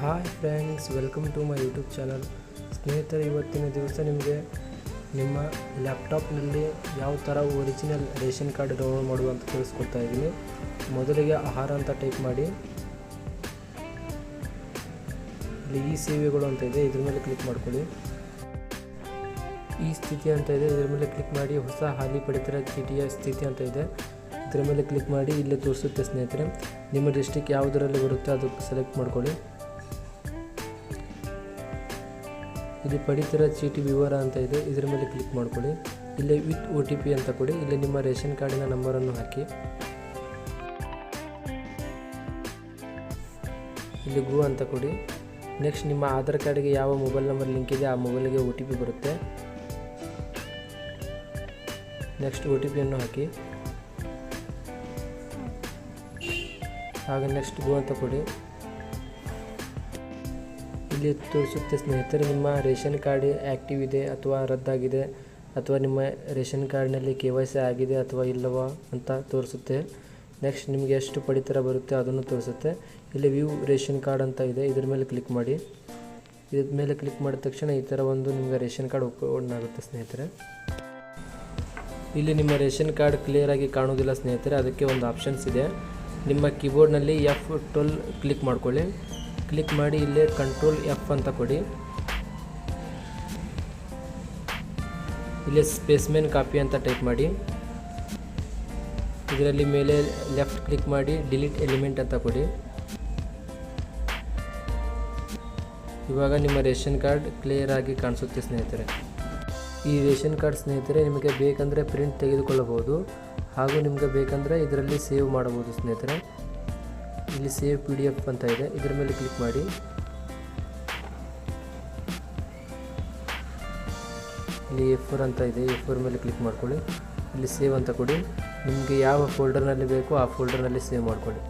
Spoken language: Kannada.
Hi friends, welcome to my YouTube channel. ಸ್ನೇಹಿತರೆ, ಇವತ್ತಿನ ದಿವಸ ನಿಮಗೆ ನಿಮ್ಮ ಲ್ಯಾಪ್ಟಾಪ್ನಲ್ಲಿ ಯಾವ ಥರ ಒರಿಜಿನಲ್ ರೇಷನ್ ಕಾರ್ಡ್ ಡೌನ್ಲೋಡ್ ಮಾಡುವ ಅಂತ ತಿಳಿಸ್ಕೊಡ್ತಾ ಇದ್ದೀನಿ. ಮೊದಲಿಗೆ ಆಹಾರ ಅಂತ ಟೈಪ್ ಮಾಡಿ, ಇಲ್ಲಿ ಈ ಸೇವೆಗಳು ಅಂತ ಇದೆ, ಇದ್ರ ಮೇಲೆ ಕ್ಲಿಕ್ ಮಾಡ್ಕೊಳ್ಳಿ. ಈ ಸ್ಥಿತಿ ಅಂತ ಇದೆ, ಇದ್ರ ಮೇಲೆ ಕ್ಲಿಕ್ ಮಾಡಿ. ಹೊಸ ಹಾಲಿ ಪಡಿತರ ಚೀಟಿಯ ಸ್ಥಿತಿ ಅಂತ ಇದೆ, ಇದರ ಮೇಲೆ ಕ್ಲಿಕ್ ಮಾಡಿ. ಇಲ್ಲಿ ತೋರಿಸುತ್ತೆ ಸ್ನೇಹಿತರೆ, ನಿಮ್ಮ ಡಿಸ್ಟ್ರಿಕ್ಟ್ ಯಾವುದರಲ್ಲಿ ಬರುತ್ತೆ ಅದು ಸೆಲೆಕ್ಟ್ ಮಾಡ್ಕೊಳ್ಳಿ. ಇಲ್ಲಿ ಪಡಿತರ ಚೀಟಿ ವಿವರ ಅಂತ ಇದೆ, ಇದರ ಮೇಲೆ ಕ್ಲಿಕ್ ಮಾಡ್ಕೊಳ್ಳಿ. ಇಲ್ಲಿ ವಿತ್ OTP ಅಂತ ಕೊಡಿ. ಇಲ್ಲಿ ನಿಮ್ಮ ರೇಷನ್ ಕಾರ್ಡಿನ ನಂಬರನ್ನು ಹಾಕಿ. ಇಲ್ಲಿ ಗೋ ಅಂತ ಕೊಡಿ. ನೆಕ್ಸ್ಟ್ ನಿಮ್ಮ ಆಧಾರ್ ಕಾರ್ಡ್ಗೆ ಯಾವ ಮೊಬೈಲ್ ನಂಬರ್ ಲಿಂಕ್ ಇದೆ ಆ ಮೊಬೈಲ್ಗೆ OTP ಬರುತ್ತೆ. ನೆಕ್ಸ್ಟ್ OTPಯನ್ನು ಹಾಕಿ. ಹಾಗೆ ನೆಕ್ಸ್ಟ್ ಗೋ ಅಂತ ಕೊಡಿ. ಇಲ್ಲಿ ತೋರಿಸುತ್ತೆ ಸ್ನೇಹಿತರೆ, ನಿಮ್ಮ ರೇಷನ್ ಕಾರ್ಡ್ ಆ್ಯಕ್ಟಿವ್ ಇದೆ ಅಥವಾ ರದ್ದಾಗಿದೆ, ಅಥವಾ ನಿಮ್ಮ ರೇಷನ್ ಕಾರ್ಡ್ನಲ್ಲಿ KYC ಆಗಿದೆ ಅಥವಾ ಇಲ್ಲವಾ ಅಂತ ತೋರಿಸುತ್ತೆ. ನೆಕ್ಸ್ಟ್ ನಿಮಗೆ ಎಷ್ಟು ಪಡಿತರ ಬರುತ್ತೆ ಅದನ್ನು ತೋರಿಸುತ್ತೆ. ಇಲ್ಲಿ ವ್ಯೂ ರೇಷನ್ ಕಾರ್ಡ್ ಅಂತ ಇದೆ, ಇದ್ರ ಮೇಲೆ ಕ್ಲಿಕ್ ಮಾಡಿ. ಇದ್ರ ಮೇಲೆ ಕ್ಲಿಕ್ ಮಾಡಿದ ತಕ್ಷಣ ಈ ಥರ ಒಂದು ನಿಮಗೆ ರೇಷನ್ ಕಾರ್ಡ್ ಓಪನ್ ಆಗುತ್ತೆ ಸ್ನೇಹಿತರೆ. ಇಲ್ಲಿ ನಿಮ್ಮ ರೇಷನ್ ಕಾರ್ಡ್ ಕ್ಲಿಯರಾಗಿ ಕಾಣೋದಿಲ್ಲ ಸ್ನೇಹಿತರೆ, ಅದಕ್ಕೆ ಒಂದು ಆಪ್ಷನ್ಸ್ ಇದೆ. ನಿಮ್ಮ ಕೀಬೋರ್ಡ್ನಲ್ಲಿ F12 ಕ್ಲಿಕ್ ಮಾಡ್ಕೊಳ್ಳಿ. ಕ್ಲಿಕ್ ಮಾಡಿ ಇಲ್ಲೇ ಕಂಟ್ರೋಲ್ F ಅಂತ ಕೊಡಿ. ಇಲ್ಲೇ ಸ್ಪೇಸ್ಮೆನ್ ಕಾಪಿ ಅಂತ ಟೈಪ್ ಮಾಡಿ. ಇದರಲ್ಲಿ ಮೇಲೆ ಲೆಫ್ಟ್ ಕ್ಲಿಕ್ ಮಾಡಿ ಡಿಲೀಟ್ ಎಲಿಮೆಂಟ್ ಅಂತ ಕೊಡಿ. ಇವಾಗ ನಿಮ್ಮ ರೇಷನ್ ಕಾರ್ಡ್ ಕ್ಲಿಯರ್ ಆಗಿ ಕಾಣಿಸುತ್ತೆ ಸ್ನೇಹಿತರೆ. ಈ ರೇಷನ್ ಕಾರ್ಡ್ ಸ್ನೇಹಿತರೆ ನಿಮಗೆ ಬೇಕಂದರೆ ಪ್ರಿಂಟ್ ತೆಗೆದುಕೊಳ್ಳಬಹುದು, ಹಾಗೂ ನಿಮಗೆ ಬೇಕಂದರೆ ಇದರಲ್ಲಿ ಸೇವ್ ಮಾಡಬಹುದು ಸ್ನೇಹಿತರೆ. ಇಲ್ಲಿ ಸೇವ್ PDF ಅಂತ ಇದೆ, ಇದರ ಮೇಲೆ ಕ್ಲಿಕ್ ಮಾಡಿ. ಇಲ್ಲಿ A4 ಅಂತ ಇದೆ, A4 ಮೇಲೆ ಕ್ಲಿಕ್ ಮಾಡ್ಕೊಳ್ಳಿ. ಇಲ್ಲಿ ಸೇವ್ ಅಂತ ಕೊಡಿ. ನಿಮಗೆ ಯಾವ ಫೋಲ್ಡರ್ನಲ್ಲಿ ಬೇಕೋ ಆ ಫೋಲ್ಡರ್ನಲ್ಲಿ ಸೇವ್ ಮಾಡ್ಕೊಳ್ಳಿ.